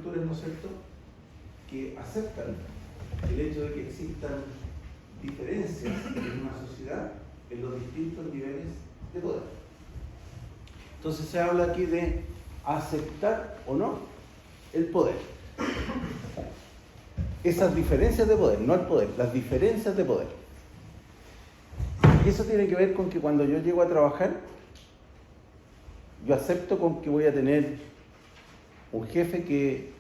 culturas, ¿no es cierto?, que aceptan el hecho de que existan diferencias en una sociedad en los distintos niveles de poder. Entonces se habla aquí de aceptar o no el poder. Esas diferencias de poder, no el poder, las diferencias de poder. Y eso tiene que ver con que cuando yo llego a trabajar, yo acepto con que voy a tener un jefe que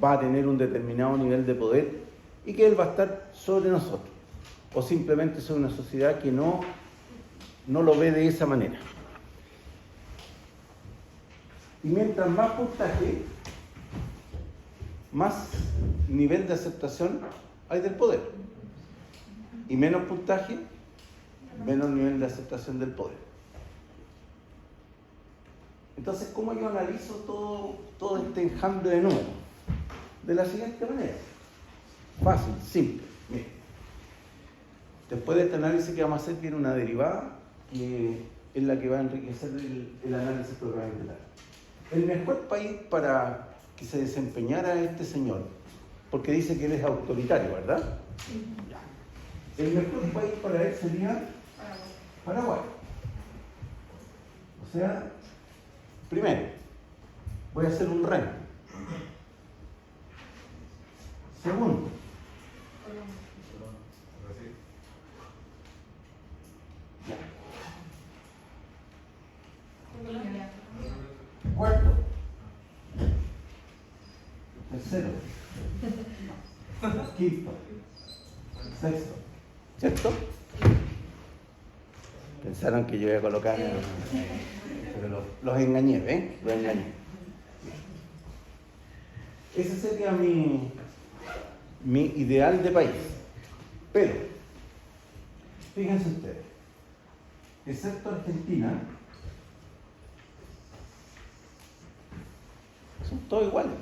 va a tener un determinado nivel de poder y que él va a estar sobre nosotros. O simplemente sobre una sociedad que no lo ve de esa manera. Y mientras más puntaje, más nivel de aceptación hay del poder. Y menos puntaje, menos nivel de aceptación del poder. Entonces, ¿cómo yo analizo todo este enjambre de números? De la siguiente manera. Fácil, simple. Mira. Después de este análisis que vamos a hacer, viene una derivada que es la que va a enriquecer el análisis propiamente tal. El mejor país para que se desempeñara este señor, porque dice que él es autoritario, ¿verdad? Sí. El mejor país para él sería Paraguay. O sea, primero, voy a hacer un ranking. Segundo, cuarto, tercero, quinto, sexto, ¿cierto? Pensaron que yo iba a colocar, pero los engañé, ¿ven? Los engañé. Ese sería mi ideal de país. Pero, fíjense ustedes, excepto Argentina, son todos iguales.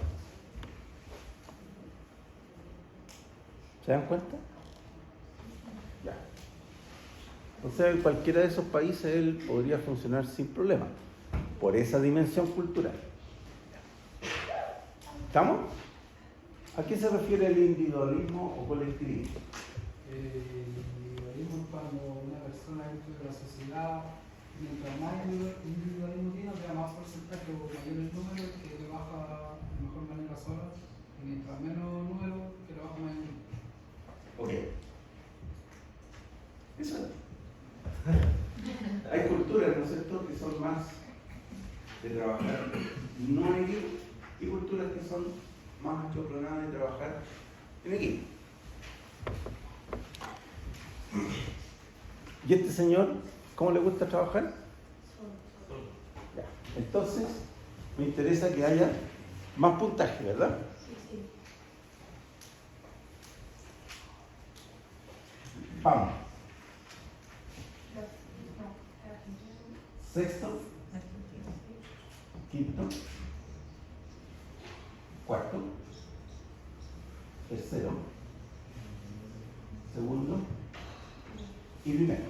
¿Se dan cuenta? Ya. Entonces, en cualquiera de esos países él podría funcionar sin problema, por esa dimensión cultural. ¿Estamos? ¿A qué se refiere el individualismo o colectivismo? El individualismo es cuando una persona dentro de la sociedad, mientras más individualismo tiene, o sea, más porcentaje o mayor el número, que le baja de mejor manera sola, y mientras menos número, que le baja más el número. Ok. Eso es. Hay culturas, ¿no es cierto?, que son más de trabajar no en equipo, y culturas que son más achorronadas de trabajar en equipo. ¿Y este señor, cómo le gusta trabajar? Ya. Entonces, me interesa que haya más puntaje, ¿verdad? Sí. Vamos. Sexto, quinto, cuarto, tercero, segundo y primero.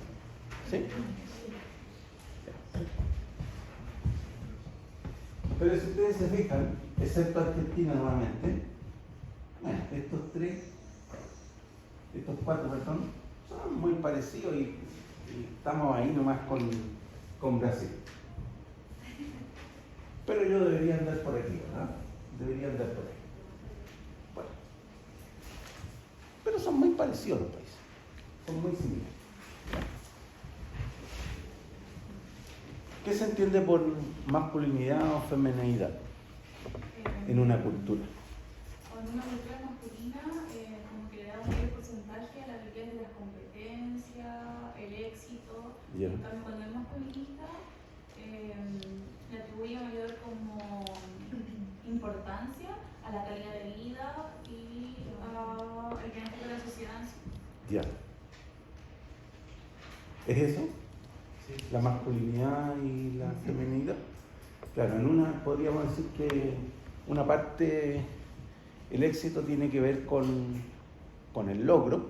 ¿Sí? Pero si ustedes se fijan, excepto Argentina nuevamente, bueno, estos cuatro, perdón, son muy parecidos y estamos ahí nomás con Brasil. Pero yo debería andar por aquí, ¿verdad? Debería andar por ahí. Bueno. Pero son muy parecidos los países. Son muy similares. ¿Qué se entiende por masculinidad o feminidad en una cultura? Cuando una cultura masculina, como que le da un mayor porcentaje a la riqueza de las competencias, el éxito. Yeah. En cambio, cuando es más feminista, le atribuye mayor como importancia a la calidad de vida y al bienestar de la sociedad. Ya. ¿Es eso? Sí. La masculinidad y la feminidad. Claro, en una podríamos decir que una parte, el éxito tiene que ver con el logro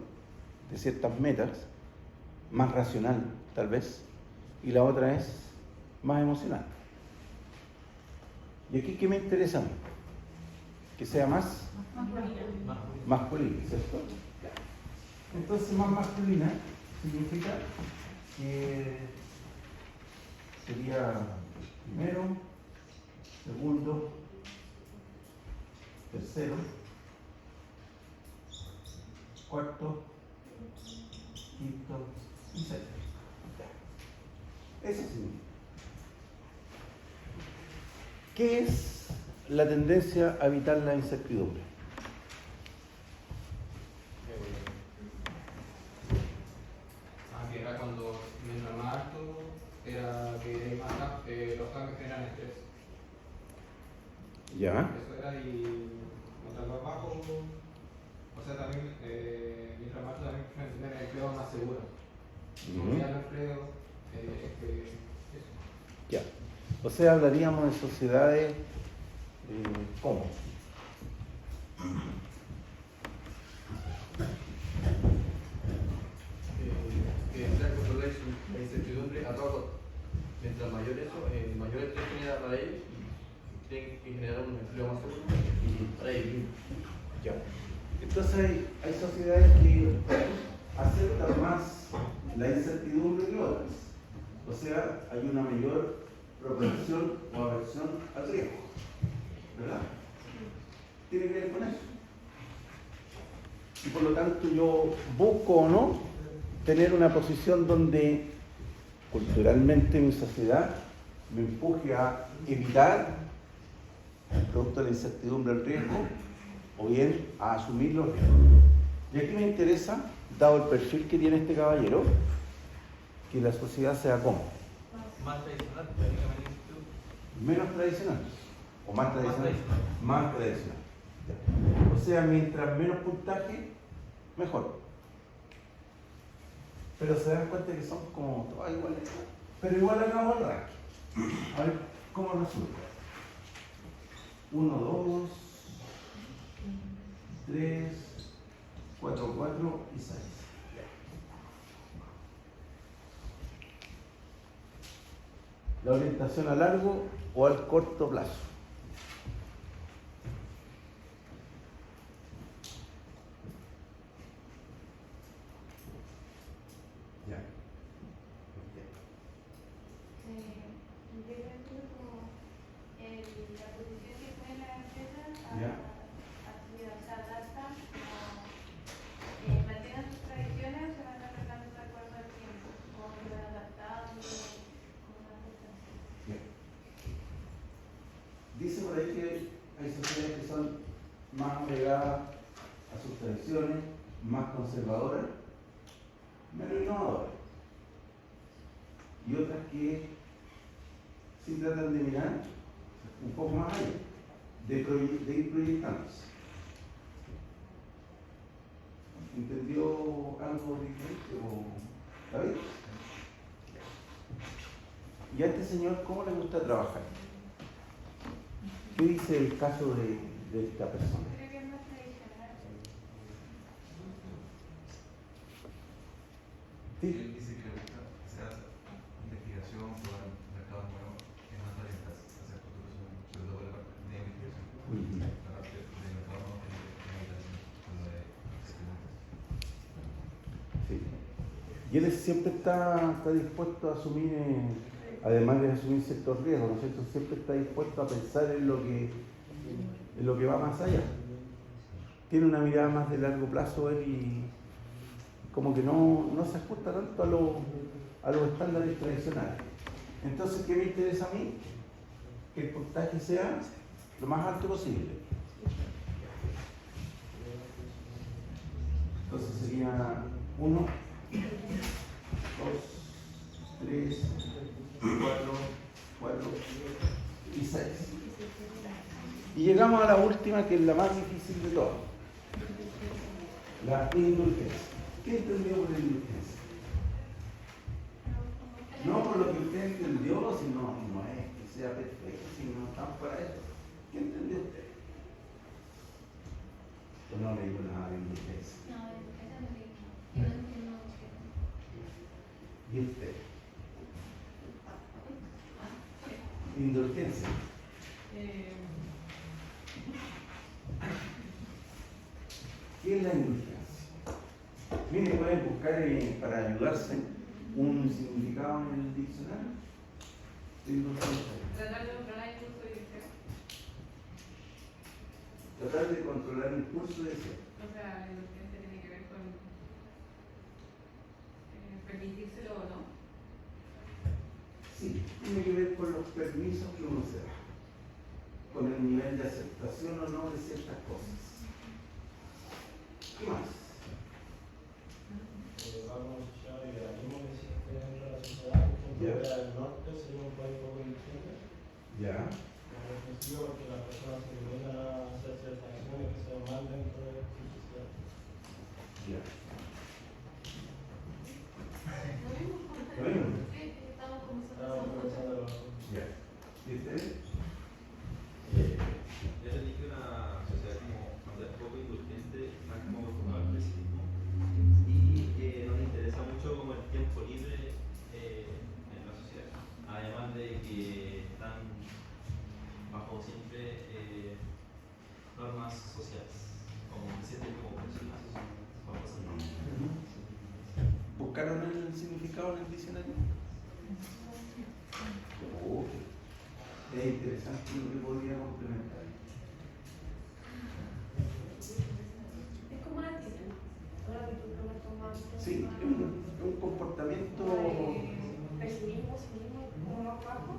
de ciertas metas, más racional tal vez, y la otra es más emocional. ¿Y aquí qué me interesa a mí? que sea más masculina, ¿cierto? Entonces más masculina significa que sería primero, segundo, tercero, cuarto, quinto y sexto. Eso significa. ¿Qué es la tendencia a evitar la incertidumbre? Que era cuando mientras más alto era que hay más los cambios generan estrés. Ya. Eso era, y mientras más bajo, o sea, también mientras más alto también tener empleos más seguros. Confiar en empleo, eso. Ya. O sea, hablaríamos de sociedades, ¿cómo? Que entrar a controlar la incertidumbre a todo costo. Mientras mayor eso, mayor estrés genera para ellos y tienen que generar un empleo más seguro para ellos mismos. Ya. Entonces hay sociedades que aceptan más la incertidumbre que otras. O sea, hay una mayor propensión o aversión al riesgo. ¿Verdad? Tiene que ver con eso. Y por lo tanto yo busco o no tener una posición donde culturalmente mi sociedad me empuje a evitar el producto de la incertidumbre, el riesgo, o bien a asumir los riesgos. Y aquí me interesa, dado el perfil que tiene este caballero, que la sociedad sea como Más tradicional, prácticamente. menos tradicional o más tradicional, tradicional. más tradicional. O sea, mientras menos puntaje, mejor. Pero se dan cuenta que son como todas iguales. Pero igual hagamos el ranking. A ver cómo resulta. 1, 2, 3, 4, 4 y 6. La orientación a largo o al corto plazo. Ya. Yo creo que como la posición que fue en la empresa Ya. se adapta, mantienen sus tradiciones o se van adaptando de acuerdo al tiempo, o se van adaptando, como una cosa así. Bien. Dice por ahí que hay sociedades que son más apegadas a sus tradiciones, más conservadoras, menos innovadoras. Y otras que sí tratan de mirar un poco más allá, de ir proyectándose. ¿Entendió algo diferente o David? ¿Y a este señor cómo le gusta trabajar? ¿Qué dice el caso de esta persona? Creo que es más tradicional. Sí. Él dice que le gusta que se hace investigación, probar mercados nuevos, es más orientarse hacia el futuro, sobre todo la parte de investigación. La parte de mercado nuevo es con lo de excelentes. Sí. Y él siempre está dispuesto a asumir, además de asumir ciertos riesgos, ¿no es cierto? Siempre está dispuesto a pensar en lo que va más allá. Tiene una mirada más de largo plazo él y como que no se ajusta tanto a los estándares tradicionales. Entonces, ¿qué me interesa a mí? Que el puntaje sea lo más alto posible. Entonces sería 1, 2, 3, 4 y 6. Y llegamos a la última, que es la más difícil de todas. La indulgencia. ¿Qué entendió por indulgencia? No por lo que usted entendió, sino no es que sea perfecto, sino estamos para eso. ¿Qué entendió usted? Yo no le digo nada de indulgencia. No, esa no es. Yo no entiendo mucho. ¿Y usted? Indulgencia. ¿Qué es la indulgencia? Mire, pueden buscar para ayudarse un significado en el diccionario de indulgencia. Tratar de controlar el impulso de deseo. Tratar de controlar el impulso de deseo. O sea, la indulgencia tiene que ver con permitírselo o no. Sí, tiene que ver con los permisos que uno se da, con el nivel de aceptación o no de ciertas cosas. ¿Qué más? Vamos a escuchar el liberalismo que existe dentro de la sociedad. Por ejemplo, Ya. Corea del Norte sería un país poco indulgente, Ya. en el sentido porque las personas se limitan a hacer ciertas acciones que se demandan dentro de su sociedad. Ya. Lo mismo. Lo mismo. Sí, estamos conversando. Estábamos conversando de los Ya. ¿Y ustedes? Yo sentí que una sociedad como cuando es poco indulgente, más como al pesimismo, y que nos interesa mucho como el tiempo libre en la sociedad. Además de que están bajo siempre normas sociales, como se sienten como personas o cosas normales. ¿Buscaron el significado en el diccionario? Oh, es interesante lo que podría complementar. Es como una actitud, una actitud que uno toma. Sí, es un comportamiento. Pesimismo, cinismo, como más bajo,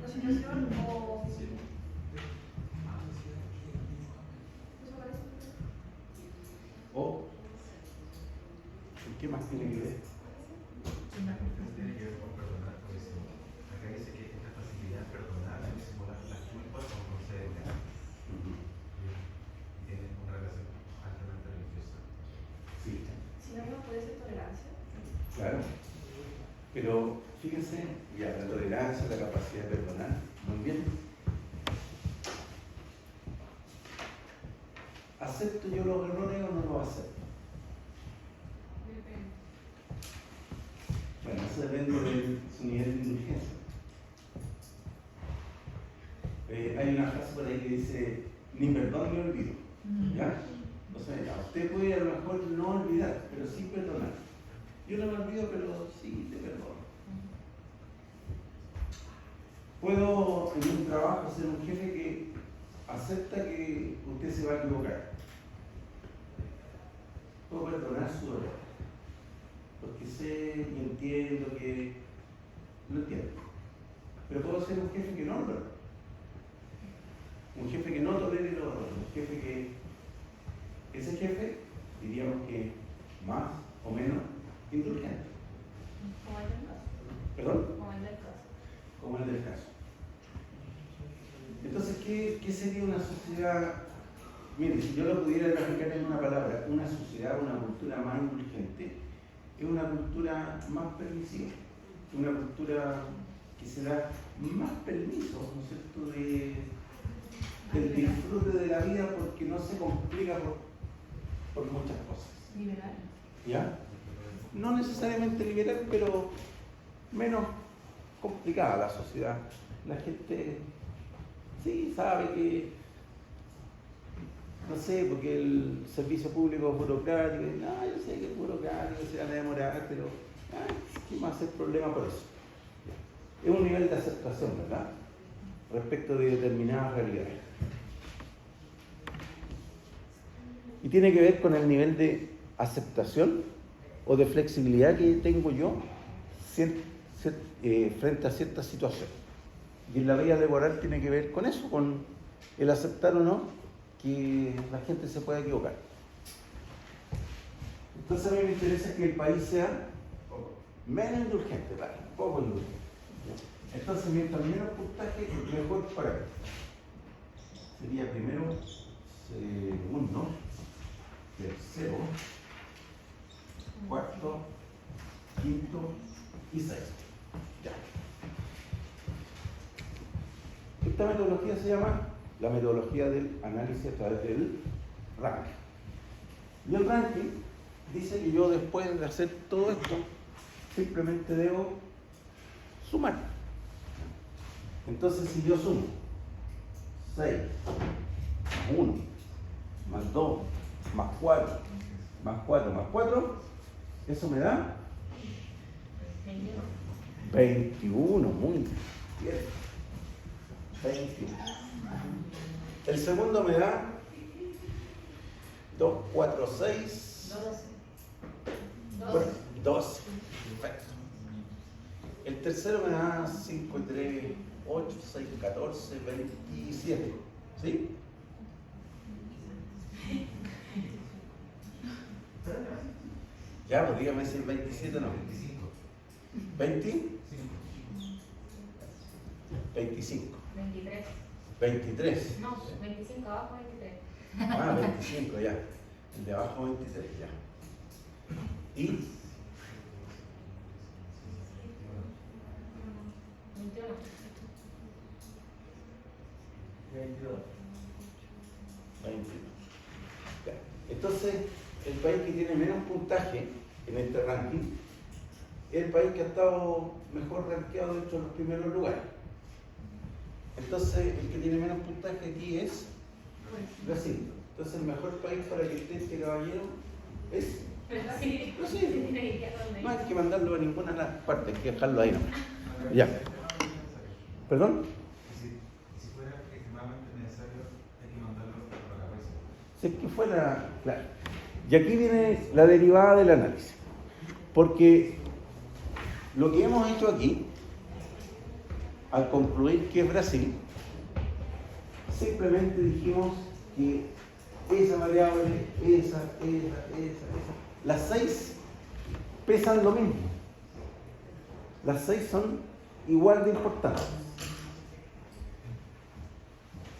hace una situación o. ¿Eso parece? O, ¿qué más tiene que ver? Tiene que ver con perdonar, porque acá dice que esta facilidad de perdonar es simular las culpas o no se dejar. Tiene una relación altamente religiosa. Sí, Sinónimo puede ser tolerancia. claro. Pero fíjense, ya la tolerancia, la capacidad de perdonar, muy bien. ¿Acepto yo los errores o no los acepto? Depende. Bueno, eso depende de su nivel de indulgencia. Hay una frase por ahí que dice, ni perdón ni olvido. ¿Ya? O sea, ya, usted puede a lo mejor no olvidar, pero sí perdonar. Yo no me olvido, pero sí te perdono. Puedo en un trabajo ser un jefe que acepta que usted se va a equivocar. Puedo perdonar su error. Porque sé y entiendo que lo entiendo. Pero puedo ser un jefe que no lo perdone. Un jefe que no tolere los errores. Un jefe que ese jefe, diríamos que más o menos indulgente. Como el del caso. ¿Perdón? Como el del caso. Como el del caso. Entonces, ¿qué sería una sociedad? Mire, si yo lo pudiera graficar en una palabra, una sociedad, una cultura más indulgente, es una cultura más permisiva, una cultura que se da más permiso, ¿no es cierto?, del disfrute de la vida porque no se complica por muchas cosas. Liberal. ¿Ya? No necesariamente liberal, pero menos complicada la sociedad. La gente sí sabe que, no sé, porque el servicio público es burocrático, no, yo sé que es burocrático, se van a demorar, pero ¿qué más es problema por eso? Es un nivel de aceptación, ¿verdad? Respecto de determinadas realidades. Y tiene que ver con el nivel de aceptación o de flexibilidad que tengo yo frente a ciertas situaciones. Y en la vida laboral tiene que ver con eso, con el aceptar o no que la gente se pueda equivocar. Entonces a mí me interesa que el país sea menos indulgente, ¿vale? Poco indulgente. Entonces mientras menos puntaje, mejor para mí. Sería primero, segundo, tercero, cuarto, quinto y sexto. Ya. Esta metodología se llama la metodología del análisis a través del ranking. Y el ranking dice que yo después de hacer todo esto, simplemente debo sumar. Entonces si yo sumo 6 más 1 más 2, más 4, más 4, más 4, eso me da 21, muy bien. 21. El segundo me da 2, 4, 6, 12. Perfecto. El tercero me da 5 y 3, 8, 6, 14, 27. ¿Sí? Ya, pues dígame si el 27 no. 20. 25. 23. 23. No, 25 abajo, 23. Ah, 25 ya. El de abajo 23 ya. Y 21. 22. 21. Ya. Entonces, el país que tiene menos puntaje en este ranking es el país que ha estado mejor rankeado dentro de los primeros lugares. Entonces, el que tiene menos puntaje aquí es Brasil. Entonces, el mejor país para que esté este caballero es Sí. Brasil. No No hay que mandarlo a ninguna de las partes, hay que dejarlo ahí nomás. Ya. ¿Perdón? Si fuera extremadamente necesario, hay que mandarlo a la cabeza. Si es que fuera, claro. Y aquí viene la derivada del análisis. Porque lo que hemos hecho aquí, al concluir que es Brasil, simplemente dijimos que esa variable, esa, las 6 pesan lo mismo. Las 6 son igual de importantes.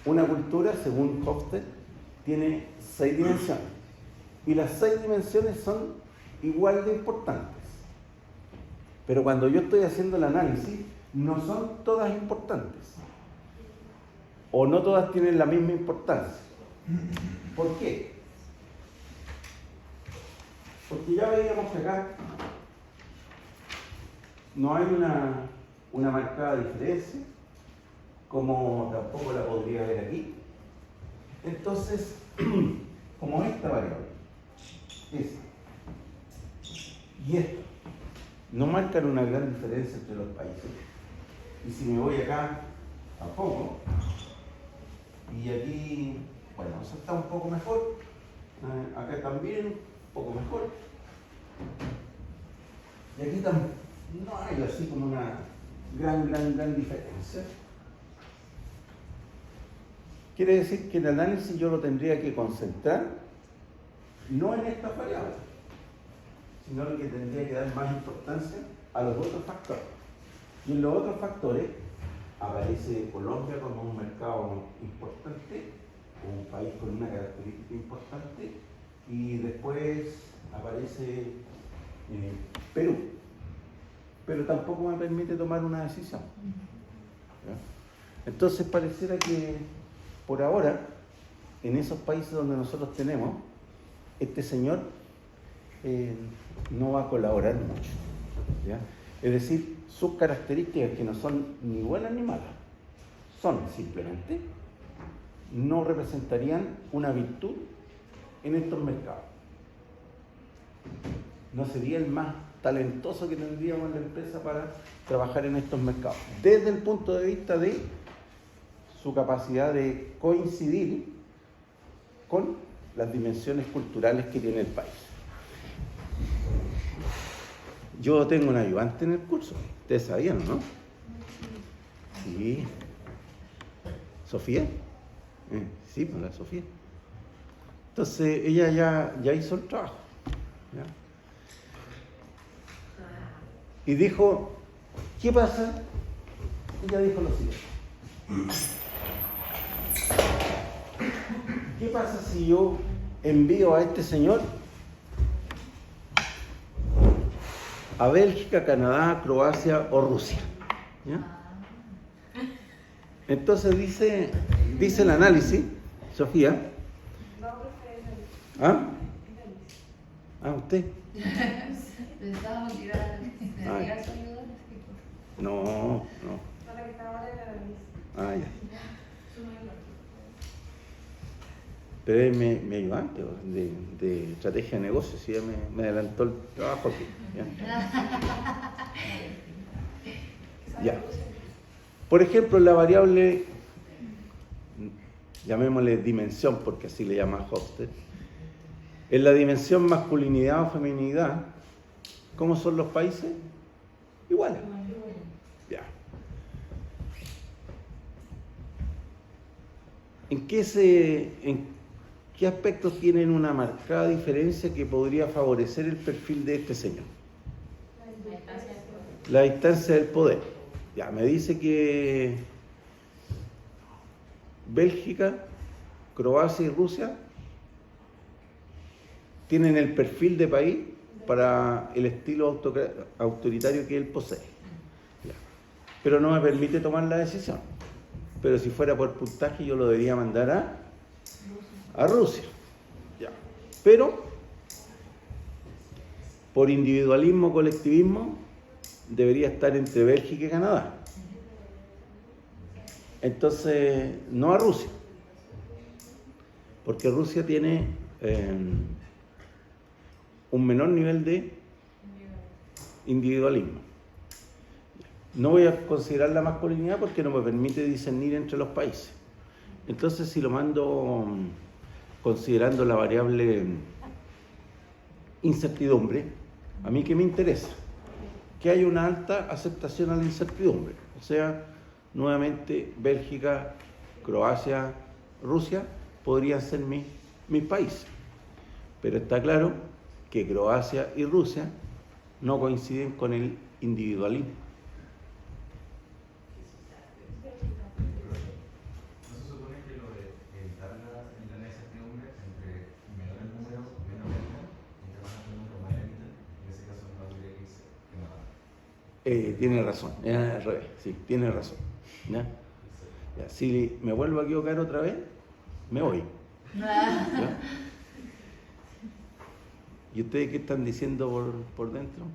Una cultura, según Hofstede, tiene 6 dimensiones. Y las 6 dimensiones son igual de importantes. Pero cuando yo estoy haciendo el análisis, no son todas importantes. O no todas tienen la misma importancia. ¿Por qué? Porque ya veíamos que acá no hay una marcada diferencia, como tampoco la podría ver aquí. Entonces, como esta variable, esta y esta, no marcan una gran diferencia entre los países. Y si me voy acá, tampoco. Y aquí, bueno, eso está un poco mejor. Acá también, un poco mejor. Y aquí también no hay así como una gran diferencia. Quiere decir que el análisis yo lo tendría que concentrar no en estas variables, sino que tendría que dar más importancia a los otros factores. Y en los otros factores aparece Colombia como un mercado importante, como un país con una característica importante, y después aparece Perú. Pero tampoco me permite tomar una decisión. ¿Ya? Entonces pareciera que por ahora, en esos países donde nosotros tenemos, este señor no va a colaborar mucho. ¿Ya? Es decir, sus características, que no son ni buenas ni malas, son simplemente, no representarían una virtud en estos mercados. No sería el más talentoso que tendríamos en la empresa para trabajar en estos mercados, desde el punto de vista de su capacidad de coincidir con las dimensiones culturales que tiene el país. Yo tengo un ayudante en el curso, ustedes sabían, ¿no? Sí. ¿Sofía? Sí, pues la Sofía. Entonces ella ya hizo el trabajo. ¿Ya? Y dijo, ¿qué pasa? Ella dijo lo siguiente. ¿Qué pasa si yo envío a este señor a Bélgica, Canadá, Croacia o Rusia? ¿Ya? Entonces dice el análisis, Sofía. ¿Ah? ¿Ah, usted? Pensábamos que era su ayuda. No. Para que estaba ahora en la revista. Ah, ya. Pero él me ayudante de estrategia de negocios, y ya me adelantó el trabajo aquí. Ya. Por ejemplo, la variable, llamémosle dimensión, porque así le llama Hofstede, en la dimensión masculinidad o feminidad, ¿cómo son los países? Iguales. Ya. ¿En qué aspectos tienen una marcada diferencia que podría favorecer el perfil de este señor? La distancia del poder. Ya, me dice que Bélgica, Croacia y Rusia tienen el perfil de país para el estilo autoritario que él posee. Ya. Pero no me permite tomar la decisión. Pero si fuera por puntaje yo lo debería mandar a Rusia. Ya. Pero por individualismo, colectivismo, debería estar entre Bélgica y Canadá. Entonces, no a Rusia. Porque Rusia tiene un menor nivel de individualismo. No voy a considerar la masculinidad porque no me permite discernir entre los países. Entonces, si lo mando considerando la variable incertidumbre, ¿a mí qué me interesa? Que haya una alta aceptación a la incertidumbre. O sea, nuevamente Bélgica, Croacia, Rusia podrían ser mis países. Pero está claro que Croacia y Rusia no coinciden con el individualismo. ¿No se supone que lo de evitar la incertidumbre entre menor el número, menos evitan, entre más el número, más evitan? En ese caso no habría que irse que nada. Tiene razón, es al revés, sí, tiene razón. ¿Ya? Ya, si me vuelvo a equivocar otra vez, me voy. ¿Ya? ¿Y ustedes qué están diciendo por dentro?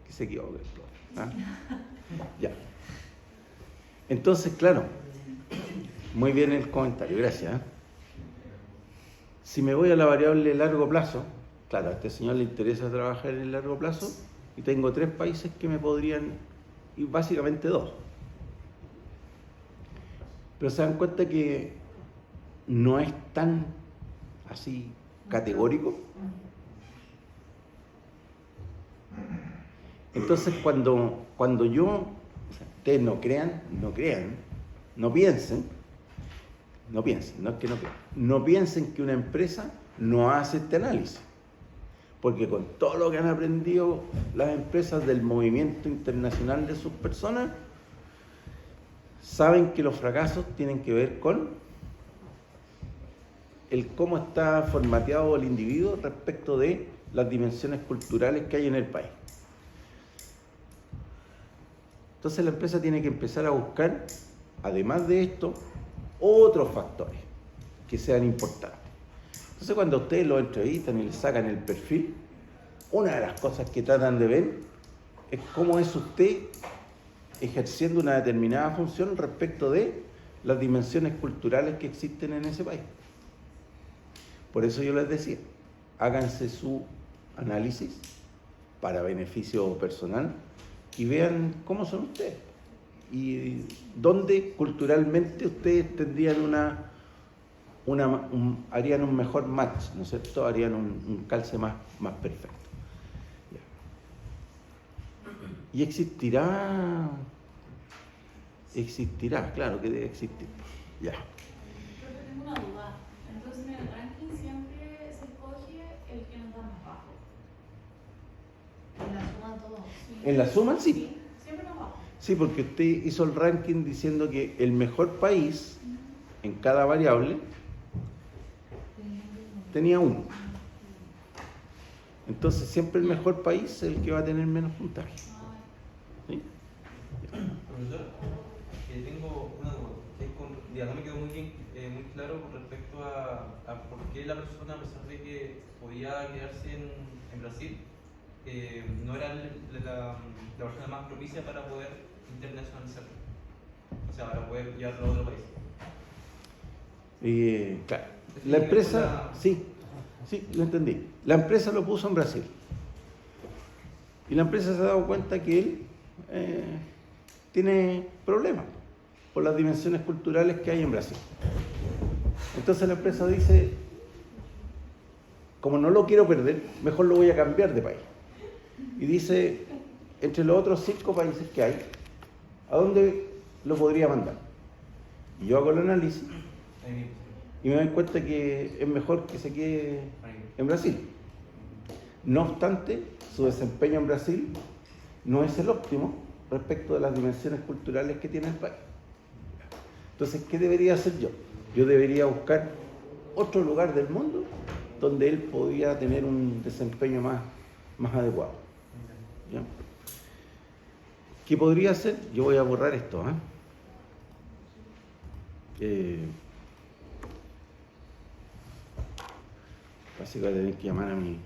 Que se equivoquen. ¿Ah? Ya. Entonces, claro, muy bien el comentario, gracias. Si me voy a la variable largo plazo, claro, a este señor le interesa trabajar en el largo plazo y tengo 3 países que me podrían, y básicamente 2. Pero se dan cuenta que no es tan así categórico. Entonces cuando yo, o sea, ustedes no crean, no piensen, no es que no crean, no piensen que una empresa no hace este análisis. Porque con todo lo que han aprendido las empresas del movimiento internacional de sus personas, saben que los fracasos tienen que ver con el cómo está formateado el individuo respecto de las dimensiones culturales que hay en el país. Entonces la empresa tiene que empezar a buscar, además de esto, otros factores que sean importantes. Entonces cuando ustedes lo entrevistan y le sacan el perfil, una de las cosas que tratan de ver es cómo es usted ejerciendo una determinada función respecto de las dimensiones culturales que existen en ese país. Por eso yo les decía, háganse su análisis para beneficio personal y vean cómo son ustedes y dónde culturalmente ustedes tendrían harían un mejor match, ¿no es cierto? Harían un calce más perfecto. Y existirá, claro que debe existir. Ya. Pero tengo una duda. Entonces en el ranking siempre se escoge el que nos da más bajo. En la suma todo. Sí. En la suma, sí. Sí, siempre nos bajo. Sí, porque usted hizo el ranking diciendo que el mejor país en cada variable tenía 1. Entonces siempre el mejor país es el que va a tener menos puntaje. ¿Sí? Profesor, tengo una duda. No me quedó muy claro con respecto a por qué la persona, a pesar de que podía quedarse en Brasil, no era la persona más propicia para poder internacionalizarlo. O sea, para poder llevarlo a otro país. Claro, la empresa, sí, lo entendí. La empresa lo puso en Brasil. Y la empresa se ha dado cuenta que él tiene problemas por las dimensiones culturales que hay en Brasil. Entonces la empresa dice, como no lo quiero perder, mejor lo voy a cambiar de país. Y dice, entre los otros 5 países que hay, ¿a dónde lo podría mandar? Y yo hago el análisis y me doy cuenta que es mejor que se quede en Brasil. No obstante, su desempeño en Brasil no es el óptimo respecto de las dimensiones culturales que tiene el país. Entonces, ¿qué debería hacer yo? Yo debería buscar otro lugar del mundo donde él podía tener un desempeño más adecuado. ¿Ya? ¿Qué podría hacer? Yo voy a borrar esto. Así que voy a tener que llamar a mi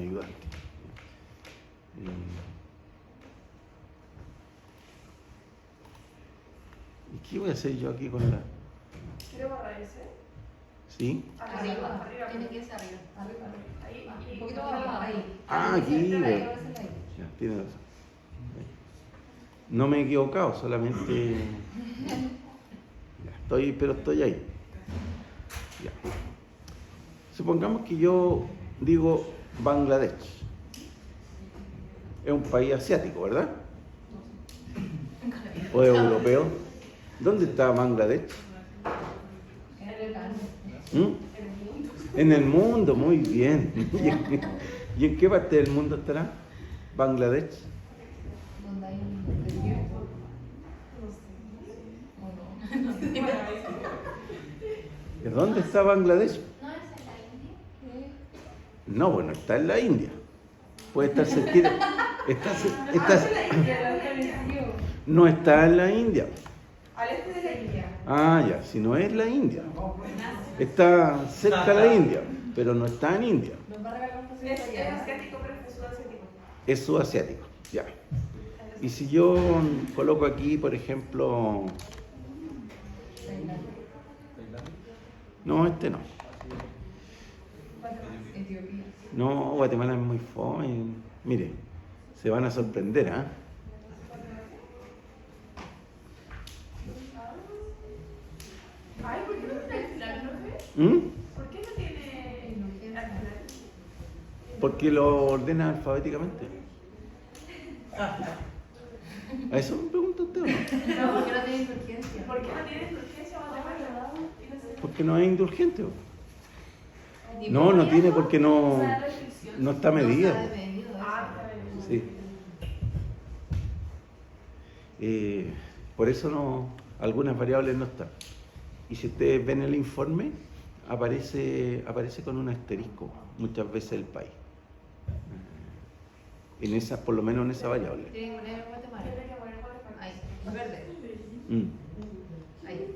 ayudante. ¿Y qué voy a hacer yo aquí con la...? ¿Quiere borrar ese? ¿Sí? Arriba, tiene que irse arriba. Ahí, Un poquito más abajo, ahí. Ah, aquí, Ahí, ve. ahí. Ya, tiene razón. No me he equivocado, solamente... Ya, estoy ahí. Ya. Supongamos que yo digo Bangladesh. Es un país asiático, ¿verdad? ¿O es europeo? ¿Dónde está Bangladesh? ¿Mm? En el mundo, muy bien. ¿Y en qué parte del mundo estará Bangladesh? Donde hay un desierto. ¿De dónde está Bangladesh? ¿No es en la India? No, bueno, está en la India. Puede estar cerquita. No está en la India. Al este de la India. Ah, ya, si no es la India. Está cerca de la India, pero no está en India. Es asiático, pero es sudasiático. Es sudasiático, ya. Y si yo coloco aquí, por ejemplo... No, este no. Etiopía. No, Guatemala es muy fome. Mire, se van a sorprender, ¿ah? Ay, ¿por qué no tiene el plan, profe? ¿Mm? ¿Por qué no tiene el plan? Porque lo ordena alfabéticamente. ¿A eso me pregunta usted o no? No, porque no tiene indulgencia. ¿Por qué no tiene urgencia Guatemala? Porque no es indulgente. No, no tiene porque no está medida. No sabe medido, eso. Sí. Por eso no, algunas variables no están. Y si ustedes ven el informe, aparece con un asterisco muchas veces el país. En esa, por lo menos en esa variable. Tiene que poner Guatemala. Tiene que poner Guatemala. Ahí, verde. Mm. Ahí.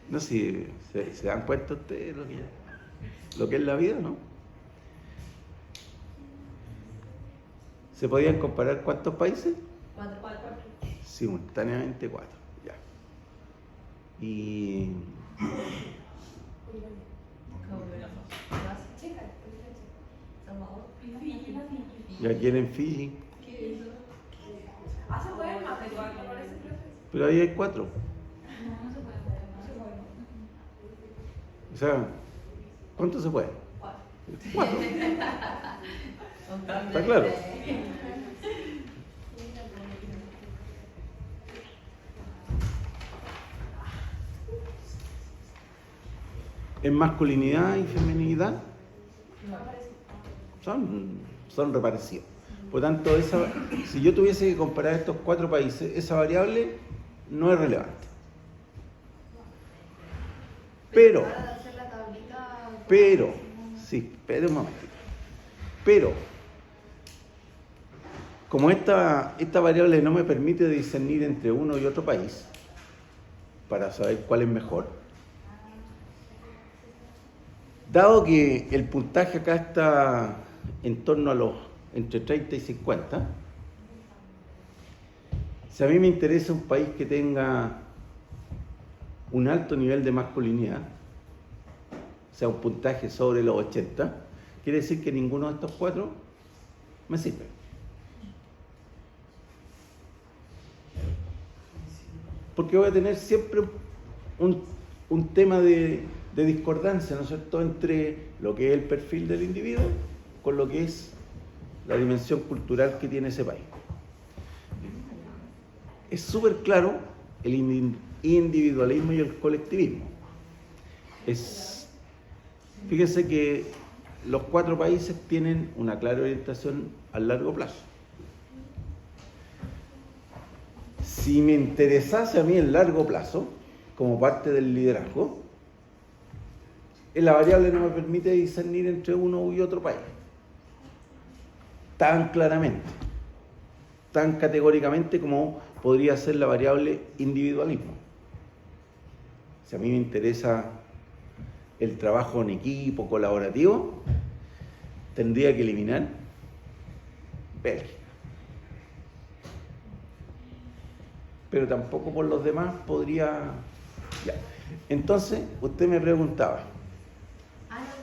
No sé si se dan cuenta ustedes lo que es la vida, ¿no? ¿Se podían comparar cuántos países? 4. Simultáneamente 4, ya. Y ya quieren Fiji, Ah, se pueden más de 4, parece, profe. pero ahí hay 4. No, no se puede. O sea, ¿cuánto se puede? 4. ¿Está claro? En masculinidad y feminidad son reparecidos. Por tanto, si yo tuviese que comparar estos 4 países, esa variable no es relevante. Pero, sí, espera un momento. Pero, como esta variable no me permite discernir entre uno y otro país, para saber cuál es mejor, dado que el puntaje acá está en torno a entre 30 y 50, Si a mí me interesa un país que tenga un alto nivel de masculinidad, o sea, un puntaje sobre los 80, quiere decir que ninguno de estos 4 me sirve. Porque voy a tener siempre un tema de discordancia, ¿no es cierto?, entre lo que es el perfil del individuo con lo que es la dimensión cultural que tiene ese país. Es súper claro el individualismo y el colectivismo. Fíjense que los 4 países tienen una clara orientación a largo plazo. Si me interesase a mí el largo plazo, como parte del liderazgo, la variable no me permite discernir entre uno y otro país tan claramente, tan categóricamente como podría ser la variable individualismo. Si a mí me interesa el trabajo en equipo, colaborativo, tendría que eliminar Bélgica. Pero tampoco por los demás podría... Ya. Entonces, usted me preguntaba.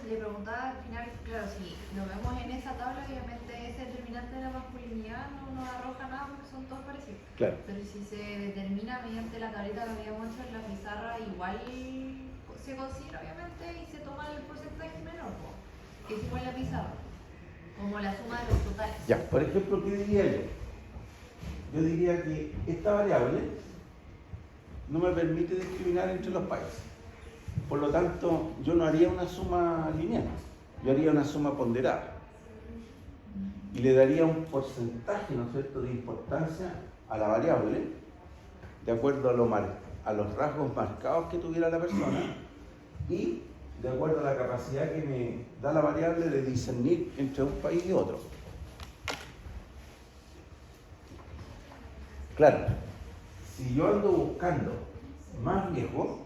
Le preguntaba al final, claro, si lo vemos en esa tabla, obviamente ese determinante de la masculinidad no nos arroja nada porque son todos parecidos. Claro. Pero si se determina mediante la tableta que habíamos hecho en la pizarra, igual se considera obviamente y se toma el porcentaje menor, que es igual la pizarra, como la suma de los totales. Ya, por ejemplo, ¿qué diría yo? Yo diría que esta variable no me permite discriminar entre los países. Por lo tanto, yo no haría una suma lineal, yo haría una suma ponderada. Y le daría un porcentaje, ¿no es cierto?, de importancia a la variable, de acuerdo a los rasgos marcados que tuviera la persona y de acuerdo a la capacidad que me da la variable de discernir entre un país y otro. Claro, si yo ando buscando más viejo,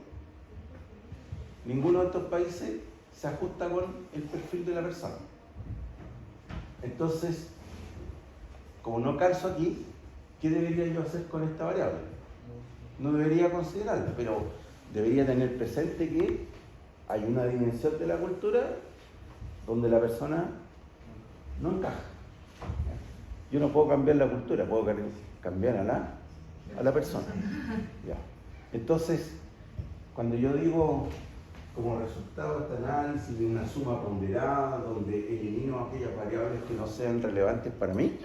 ninguno de estos países se ajusta con el perfil de la persona. Entonces, como no calzo aquí, ¿qué debería yo hacer con esta variable? No debería considerarla, pero debería tener presente que hay una dimensión de la cultura donde la persona no encaja. Yo no puedo cambiar la cultura, puedo cambiar a la persona. Ya. Entonces, cuando yo digo como resultado de este análisis de una suma ponderada donde elimino aquellas variables que no sean relevantes para mí,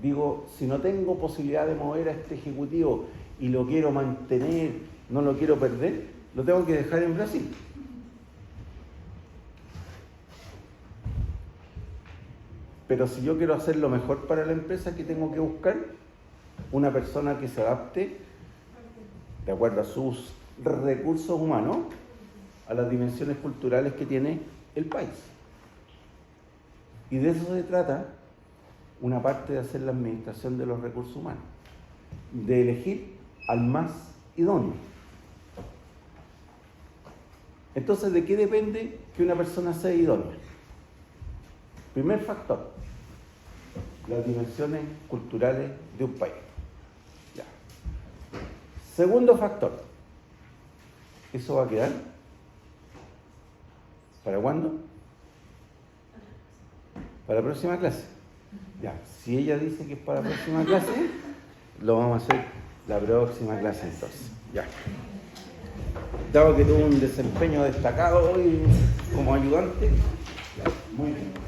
digo, si no tengo posibilidad de mover a este ejecutivo y lo quiero mantener, no lo quiero perder, lo tengo que dejar en Brasil. Pero si yo quiero hacer lo mejor para la empresa, ¿qué tengo que buscar? Una persona que se adapte de acuerdo a sus recursos humanos a las dimensiones culturales que tiene el país. Y de eso se trata una parte de hacer la administración de los recursos humanos, de elegir al más idóneo. Entonces, ¿de qué depende que una persona sea idónea? Primer factor, las dimensiones culturales de un país. Ya. Segundo factor, ¿eso va a quedar? ¿Para cuándo? Para la próxima clase. Ya, si ella dice que es para la próxima clase, lo vamos a hacer la próxima clase entonces. Ya. Dado que tuvo un desempeño destacado hoy como ayudante, muy bien.